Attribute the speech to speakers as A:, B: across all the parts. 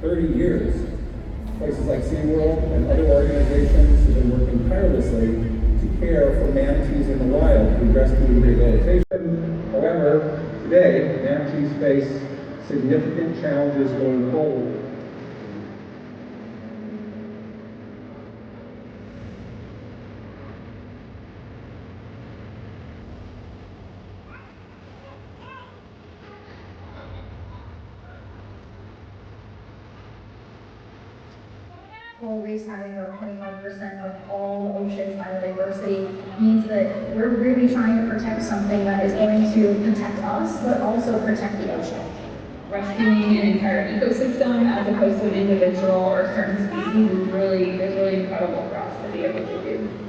A: 30 years. Places like SeaWorld and other organizations have been working tirelessly to care for manatees in the wild through rescue and rehabilitation. However, today, manatees face significant challenges going forward.
B: Always having over 25% of all ocean biodiversity means that we're really trying to protect something that is going to protect us, but also protect the ocean. Rescuing an entire ecosystem as opposed to an individual or certain species is really incredible for us to be able to do.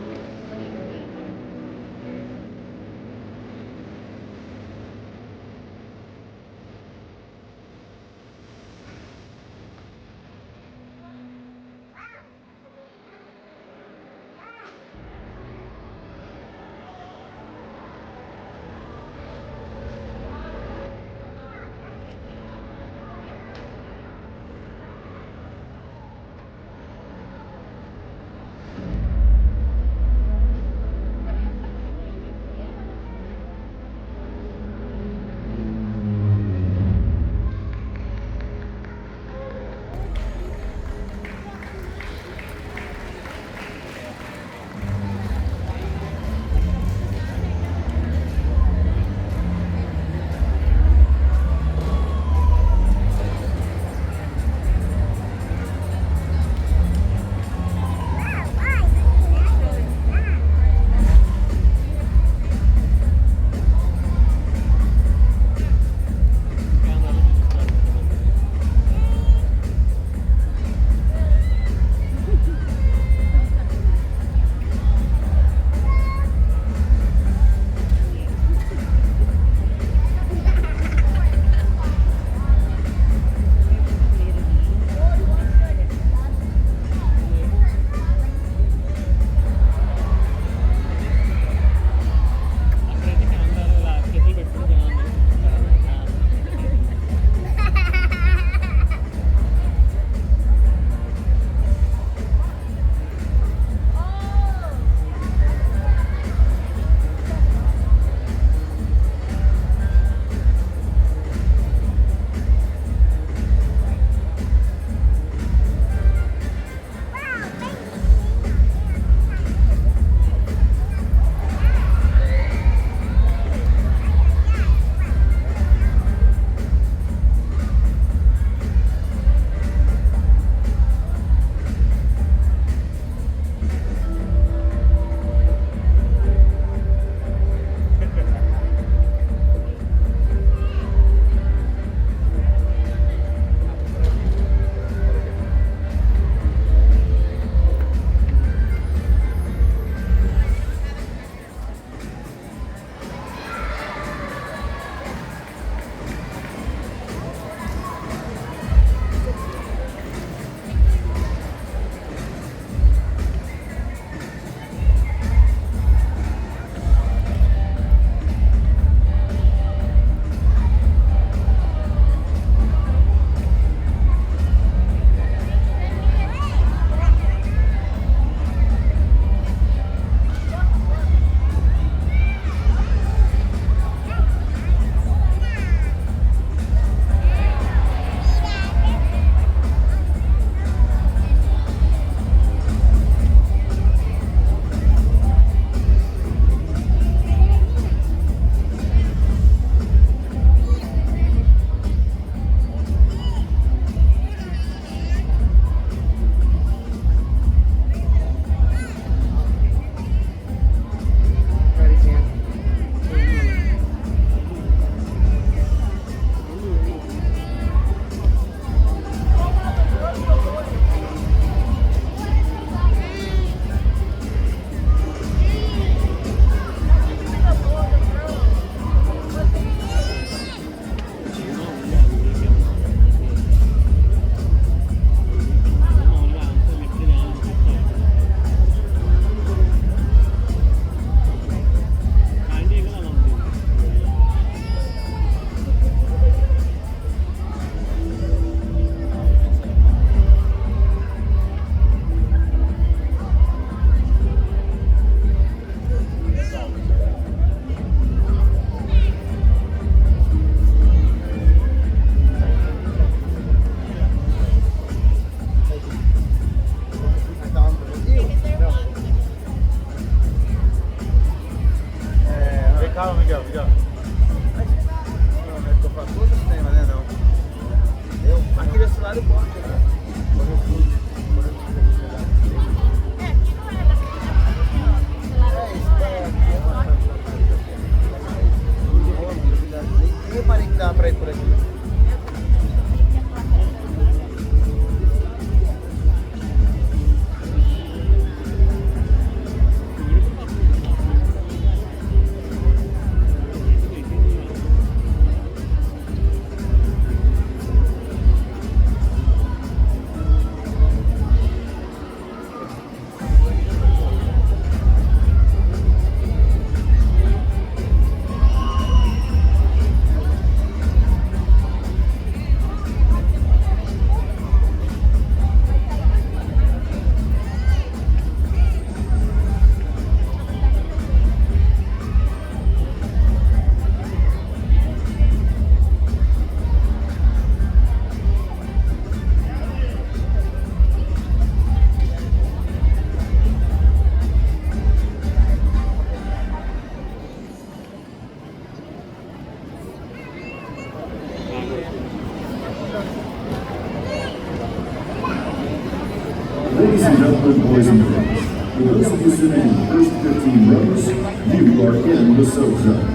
C: Ladies and gentlemen, boys and girls, for those of you sitting in the first 15 rows, you are in the soak zone.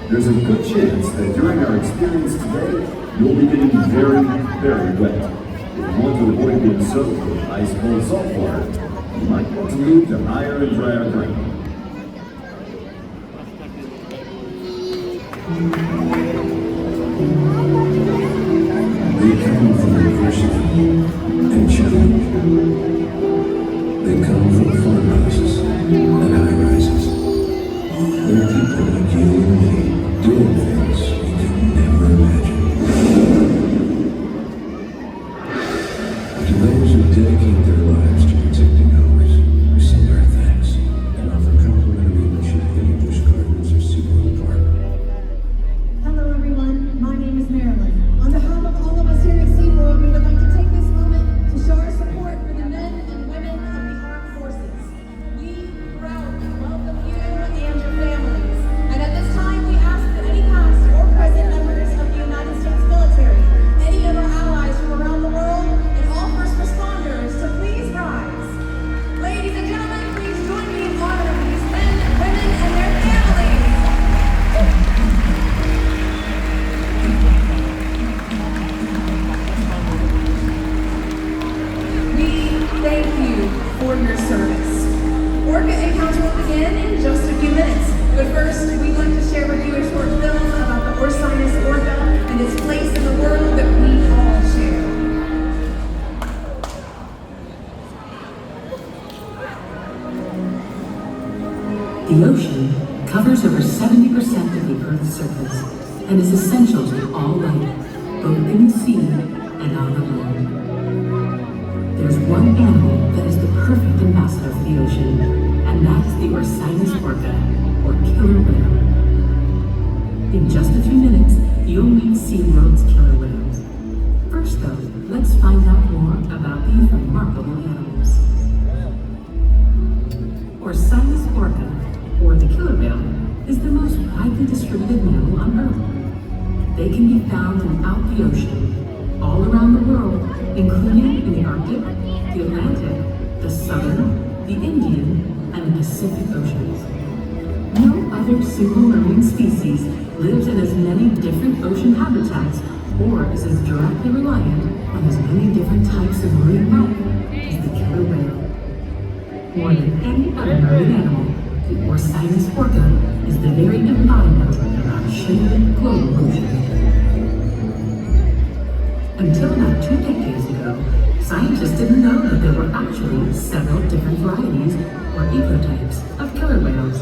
C: There's a good chance that during our experience today, you'll be getting very, very wet. If you want to avoid being soaked with ice cold salt water, you might want to move to higher and drier ground. They come from adversity and challenge. They come from farmhouses and high-rises. They're people like you and me, doing things we could never imagine. To those who dedicate their lives to protecting ours, we send our thanks and offer complimentary admission to any Busch Gardens or SeaWorld Park.
D: Hello everyone, my name is Marilyn. On behalf of all of us here at SeaWorld, we would like to take this moment to show our support for the men and women of the armed forces. We proudly welcome you and your families. And at this time, we ask that any past or present members of the United States military, any of our allies from around the world, and all first responders to please rise. Ladies and gentlemen, please join me in honoring these men, women, and their families. Thank you for your service. Orca Encounter will begin in just a few minutes. But first, we'd like to share with you a short film about the Orca Orca and its place in the world that we all share.
E: The ocean covers over 70% of the Earth's surface and is essential to all life, both in the sea and on the land. There's one animal that is the perfect ambassador for the ocean, and that's the Orca, or killer whale. In just a few minutes, you'll meet SeaWorld's killer whales. First though, let's find out more about these remarkable animals. Orca, or the killer whale, is the most widely distributed mammal on Earth. They can be found throughout the ocean, all around the world, including in the Arctic, the Atlantic, the Southern, the Indian, and the Pacific Oceans. No other single marine species lives in as many different ocean habitats or is as directly reliant on as many different types of marine life as the killer whale. More than any other marine animal, the Orca is the very embodiment of our shared global ocean. Until about 2 decades ago, scientists didn't know that there were actually several different varieties or ecotypes of killer whales.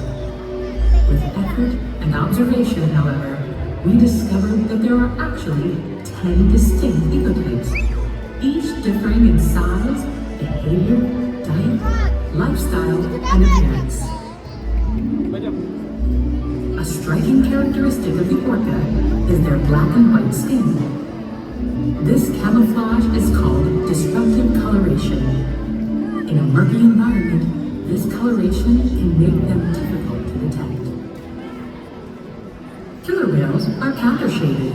E: With effort and observation, however, we discovered that there are actually 10 distinct ecotypes, each differing in size, behavior, diet, lifestyle, and appearance. A striking characteristic of the orca is their black and white skin. This camouflage is called disruptive coloration. In a murky environment, this coloration can make them difficult to detect. Killer whales are countershaded.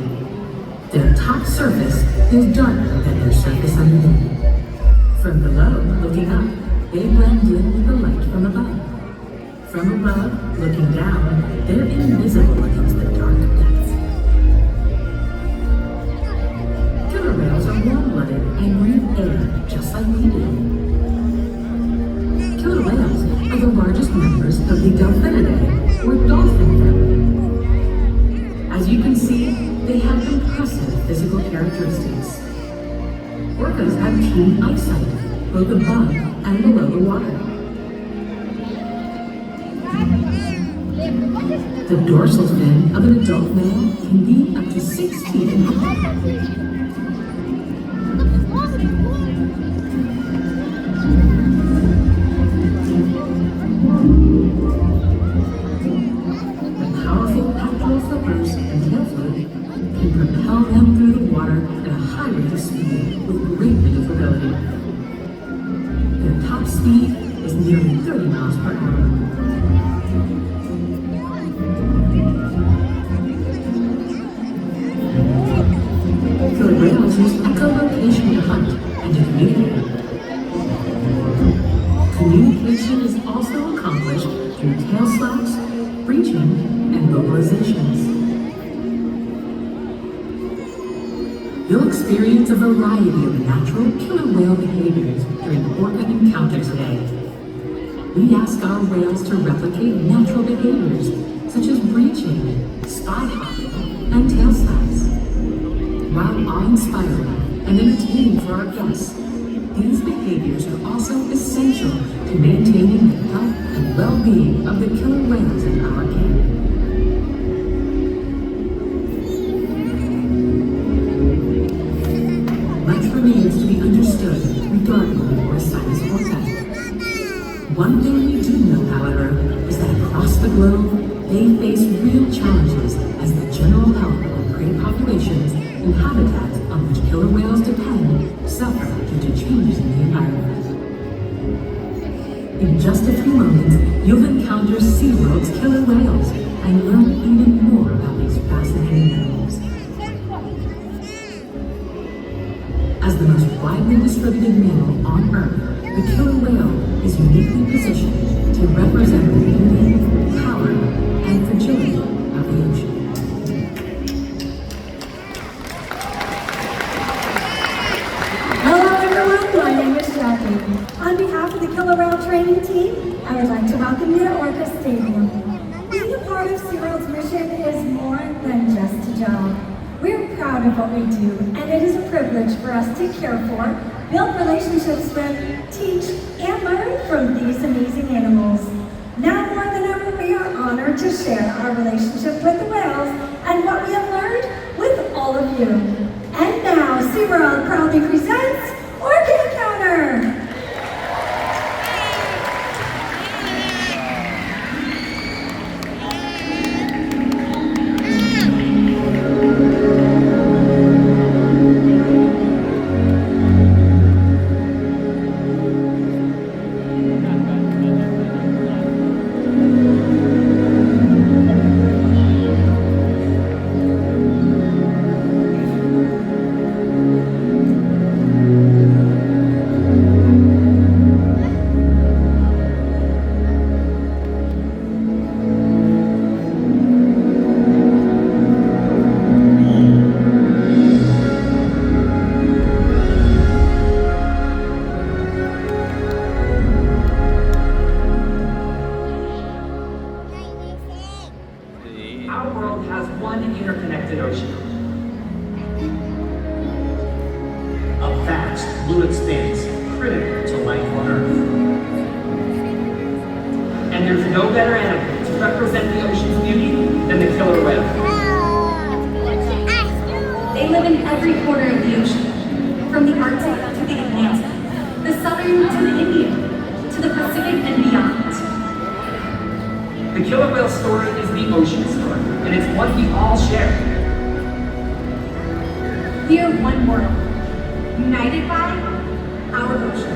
E: Their top surface is darker than their surface underneath. From below, looking up, they blend in with the light from above. From above, looking down, they're invisible against the dark depths. Killer whales are warm-blooded and breathe air just like we do. Killer whales are the largest members of the Delphinidae, or dolphin family. As you can see, they have impressive physical characteristics. Orcas have keen eyesight, both above and below the water. The dorsal fin of an adult male can be up to 6 feet in height. The powerful pectoral flippers and tail fluid can propel them through the water at a high rate of speed with great maneuverability. Their top speed is nearly 30 miles per hour. Killer whales use echolocation to hunt and to communicate. Communication is also accomplished through tail slaps, breaching, and vocalizations. You'll experience a variety of natural killer whale behaviors during Orca Encounter today. We ask our whales to replicate natural behaviors such as breaching, spy hopping, and tail slaps. While awe-inspiring and entertaining for our guests, these behaviors are also essential to maintaining the health and well-being of the killer whales in our camp. Much remains to be understood regarding the Orcas orca. One thing we do know, however, is that across the globe, they face real challenges as the general health of prey populations and habitats on which killer whales depend suffer due to changes in the environment. In just a few moments, you'll encounter SeaWorld's killer whales and learn even more about these fascinating animals. As the most widely distributed mammal on Earth, the killer whale is uniquely positioned to represent the beauty, power, and fragility of the ocean.
D: Hello everyone, my name is Jackie. On behalf of the Killer Whale training team, I would like to welcome you to Orca Stadium. Being a part of SeaWorld's mission is more than just a job. We're proud of what we do, and it is a privilege for us to care for, build relationships with, teach, and learn from these amazing animals. Now more than ever, we are honored to share our relationship with the whales and what we have learned with all of you. And now, SeaWorld proudly presents Orca Encounter!
F: Our world has one interconnected ocean. A vast blue expanse critical to life on Earth. And there's no better animal to represent the ocean's beauty than the killer whale.
G: They live in every corner of the ocean, from the Arctic to the Atlantic, the Southern to the Indian, to the Pacific and beyond.
F: The killer whale story is the ocean story, and it's one we all share.
G: We are one world, united by our ocean.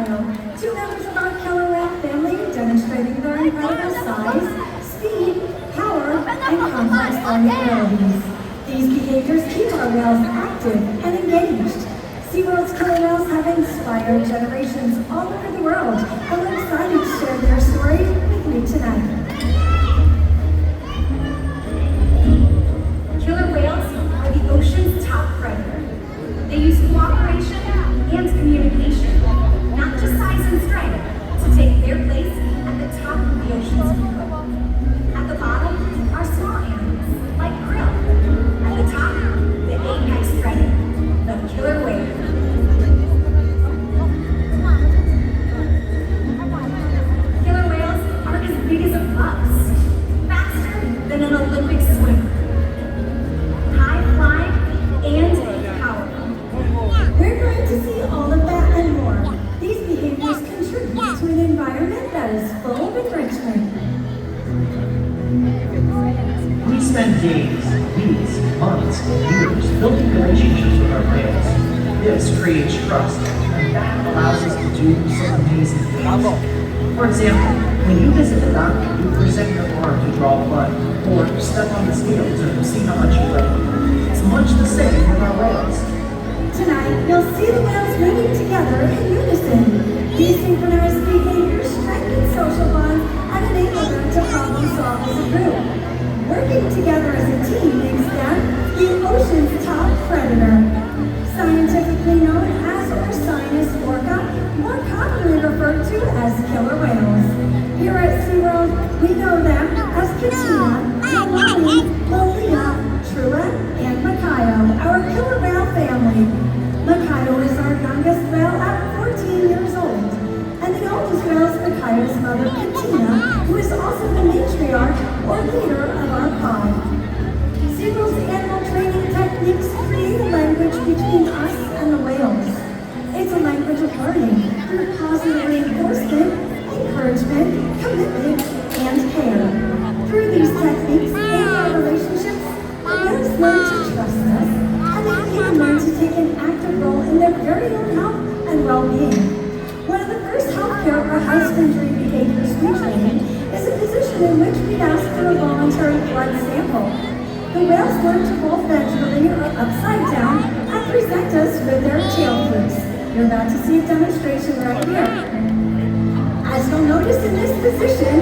D: Macao. Two members of our killer whale family demonstrating their incredible size, speed, power, and complex learning abilities. These behaviors keep our whales active and engaged. SeaWorld's killer whales have inspired generations all over the world, and we're excited to share their story with you tonight.
G: Killer whales are the ocean's top predator. They use cooperation and communication, not just size and strength, to take their place at the top of the ocean's food. At the bottom are small animals, like krill. At the top, the apex predator, the killer whale. Killer whales are as big as a bus, faster than an Olympic swimmer, high flying and powerful.
D: We're going to see all of that and more. These behaviors contribute to an environment that is full of enrichment.
H: We spend days, weeks, months, years building relationships with our whales. This creates trust, and that allows us to do some amazing things. For example, when you visit the doctor, you present your arm to draw blood, or step on the scales to see how much you weigh. It's much the same with our whales.
D: Tonight, you'll see the whales moving together in unison. These synchronized behaviors strengthen social bonds and enable them to problem solve as a group. Working together as a team makes them the ocean's top predator. Scientifically known as Orca Orca, more commonly referred to as killer whales. Here at SeaWorld, we know them as Katina, Kalani, Lolita, Trua, and Makayo, our killer whale family. Makayo is our youngest whale at 14 years old, and the oldest whale is Makayo's mother, Katina, who is also the matriarch or leader of our pod. SeaWorld's animal training techniques create a language between us and the whales. It's a language of learning through positive reinforcement, encouragement, commitment, and care. Through these techniques and our relationships, the whales learn to trust us, and they even learn to take an active role in their very own health and well-being. One of the first healthcare or husbandry behaviors we train is a position in which we ask for a voluntary blood sample. The whales learn to roll ventrally or upside down and present us with their tail flukes. You're about to see a demonstration right here. As you'll notice in this position,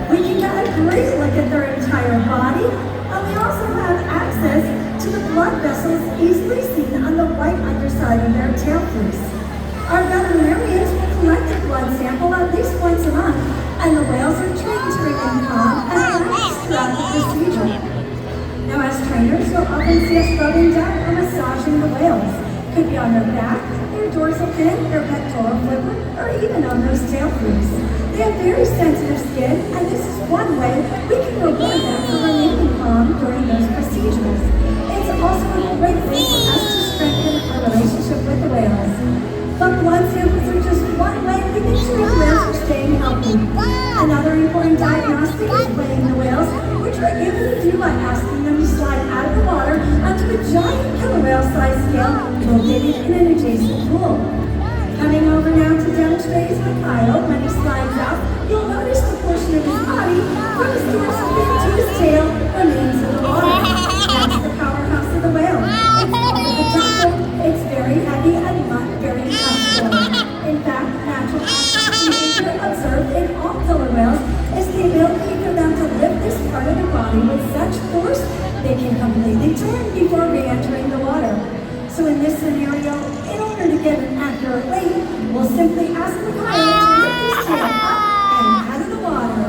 D: we can get a great look at their entire body, and we also have access to the blood vessels easily seen on the white underside of their tail flukes. Our veterinarians will collect the blood sample at least once a month, and the whales are trained to remain calm and relaxed throughout the procedure. Now, as trainers, you'll often see us rubbing down or massaging the whales. Could be on their back, their dorsal fin, their pectoral fibula, or even on those tail flukes. They have very sensitive skin, and this is one way we can reward them for remaining calm during those procedures. It's also a great way for us to strengthen our relationship with the whales. But blood samples are just one way we make sure the whales are staying healthy. Another important diagnostic is weighing the whales, which we're able to do by asking them to slide out of the water onto a giant killer whale-sized scale located in an adjacent pool. Coming over now to demonstrate his Makayo, when he slides out, you'll notice the portion of his body from his dorsal fin to his tail remains in the water. That's the powerhouse of the whale. It's part of the jungle, it's very heavy and not very comfortable. In fact, natural behavior observed in all killer whales is the ability for them to lift this part of their body with such force they can completely turn before re-entering the water. So in this scenario, in order to get an accurate weight, we'll simply ask the Makayo to lift his tail up and out of the water.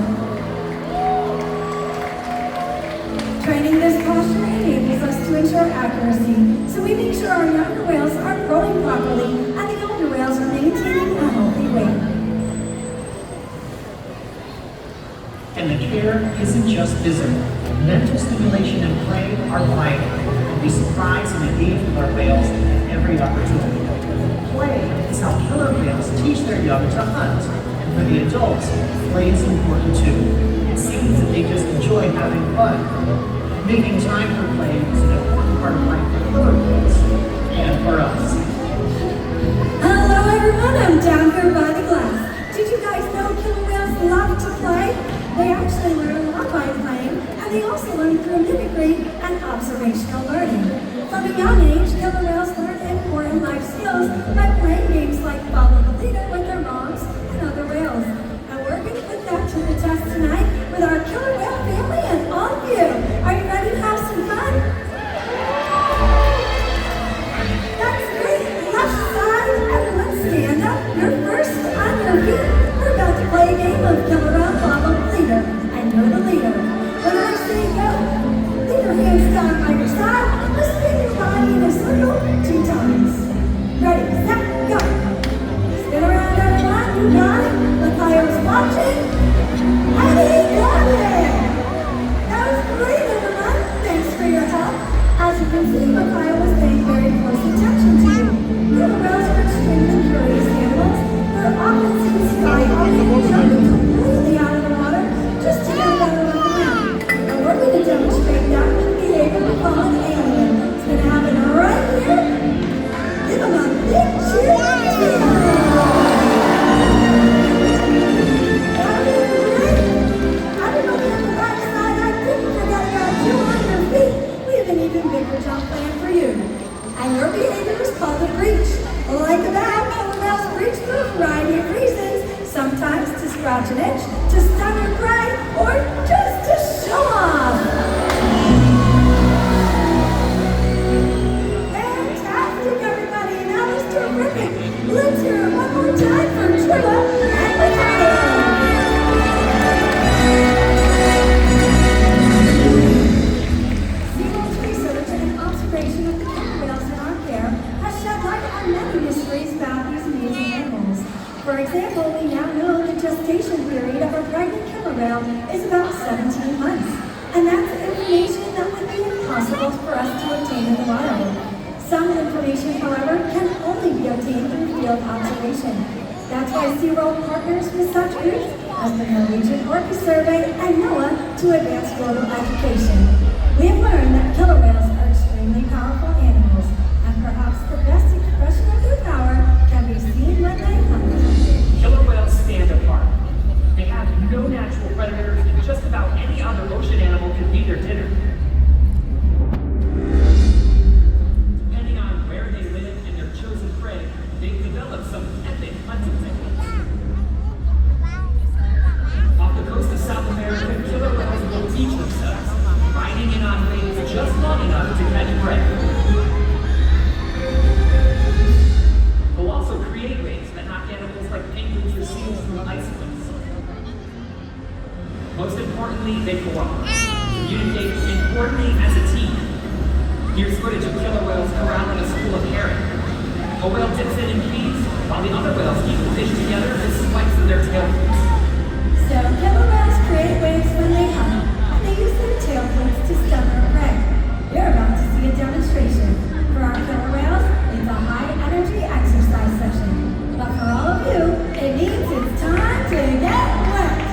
D: Training this posture enables us to ensure accuracy, so we make sure our younger whales are growing properly and the older whales are maintaining a healthy weight.
H: And the care isn't just physical. Mental stimulation and play are vital. We surprise and engage with our whales at every opportunity. Play is how killer whales teach their young to hunt. And for the adults, play is important too. It seems that they just enjoy having fun. Making time for play is an important part of life for killer whales and for us.
D: Hello everyone, I'm down here by the glass. observational learning. From a young age, killer whales learn important life skills by playing games like follow the leader with their moms and other whales. And we're going to put that to the test tonight with our killer whale family and all of you. Are you ready to have some fun? That's great. Left side, everyone stand up. You're first on your feet. We're about to play a game of killer whale follow the leader. And you're the leader. When I say go, leave your hands down by your side. Just spin your body in a circle 2 times. Ready, set, go. Spin around everyone. You got it. The fire's watching. And he got it. That was great, everyone. Thanks for your help. As you can see, Micaiah was paying very close attention to you. Killer whales are extremely curious animals. They're often seen skyhopping and jumping completely out of the water just to get a better look around. And we're going to demonstrate that with behavior we call an alien. It's going to happen right here. Give them a big cheer. That was great. Everybody on the back side, I didn't forget about you on your feet. We have an even bigger jump plan for you. And your behavior is called a breach. Like a bat, killer whales breach for a variety of reasons. Sometimes to scratch an itch, to stun or prey, or just to show off. Fantastic, everybody. That was terrific. Let's hear it one more time for Trilla and Micaiah. SeaWorld's research and observation of the killer whales in our care has shed light on many mysteries about these amazing animals. For example, we now know the gestation period of a pregnant killer whale is about 17 months. And that's information that would be impossible for us to obtain in the wild. Some information, however, can only be obtained through field observation. That's why SeaWorld partners with such groups as the Norwegian Orca Survey and NOAA to advance photo education. We have learned that killer whales are extremely powerful animals, and perhaps the best expression of their power can be seen when they hunt.
F: Killer whales stand apart. They have no natural predators, and just about any other ocean animal can be their dinner. Depending on where they live and their chosen prey, they've developed some epic hunting techniques. Off the coast of South America, killer whales will teach themselves, riding in on waves just long enough to catch prey. They'll also create waves that knock animals like penguins or seals from ice cliffs. Most importantly, they cooperate, communicate, and coordinate as a team. Here's footage of killer whales corralling a school of herring. A whale dips in and feeds, while the other whales keep the fish together with spikes in their tail fins.
D: So, killer whales create waves when they hunt, and they use their tail fins to stun their prey. You're about to see a demonstration. For our killer whales, it's a high-energy exercise session. But for all of you, it means it's time to get wet.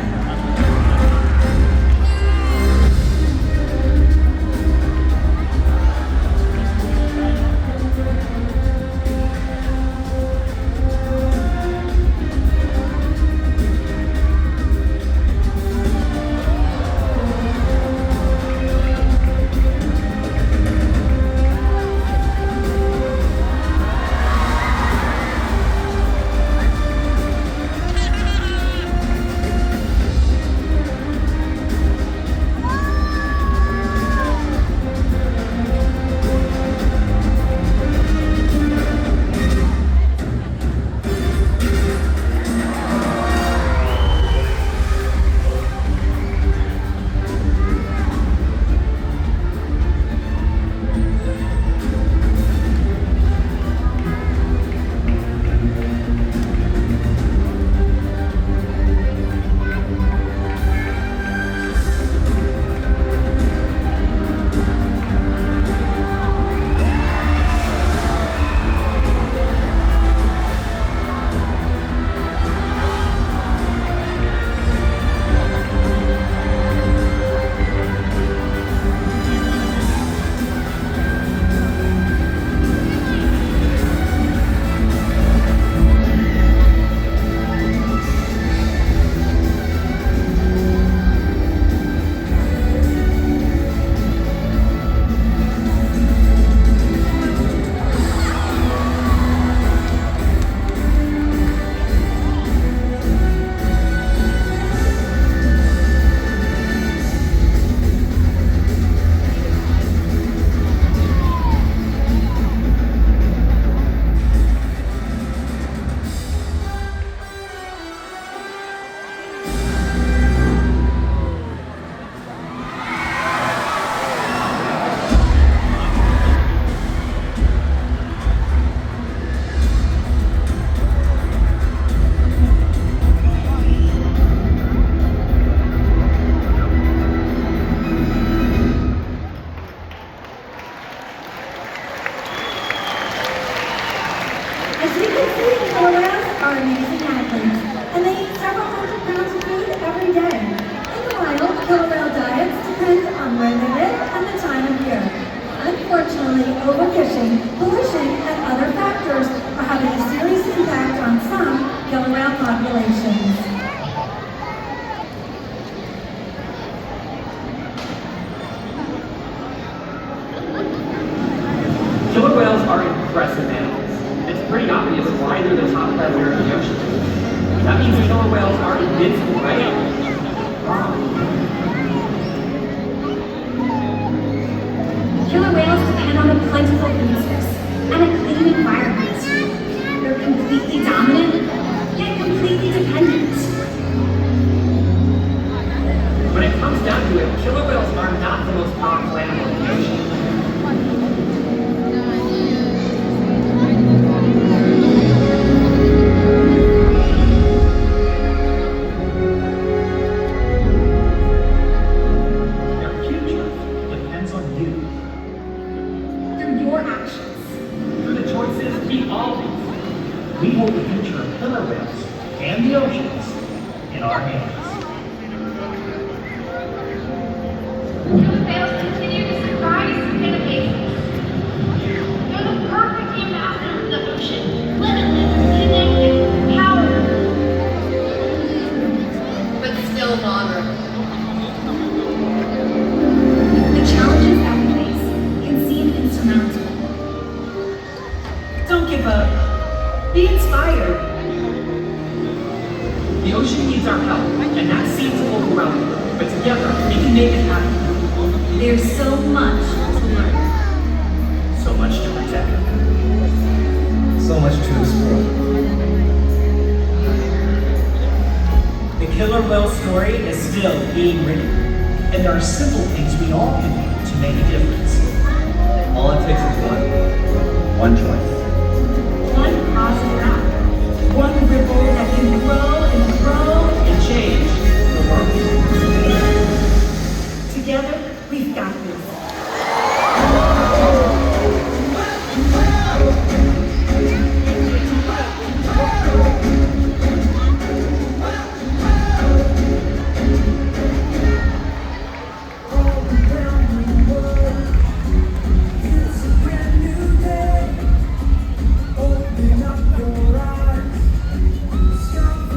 D: populations.
F: Killer whales are impressive animals. It's pretty obvious why they're the top predator in the ocean. That means killer whales are invincible, right?
G: Killer whales depend on a plentiful food source and a clean environment. They're completely dominant, yet completely dependent.
F: When it comes down to it, killer whales are not the most powerful animal in the ocean.
H: Their future depends on you.
G: Through your actions.
F: Through the choices we all make.
H: We hold the future of killer whales and the oceans in our hands.
I: Killer whales continue to surprise and amaze us. They're the perfect ambassador of the ocean, limitless, connected, powerful, but still vulnerable.
G: The challenges that we face can seem insurmountable.
H: Don't give up. Be inspired.
F: The ocean needs our help, and that seems overwhelming. But together, we can make it happen.
G: There's so much to learn.
H: So much to protect.
J: So much to explore.
H: The killer whale story is still being written, and there are simple things we all can do to make a difference.
J: All it takes is one choice.
G: One positive act. One ripple that can grow and grow.
H: And change the world.
G: Together, we've got this.
D: Open up your eyes, sky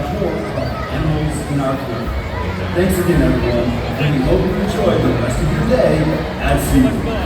K: out more about the animals in our pool. Thanks again, everyone, and we hope you enjoy the rest of your day at SeaWorld.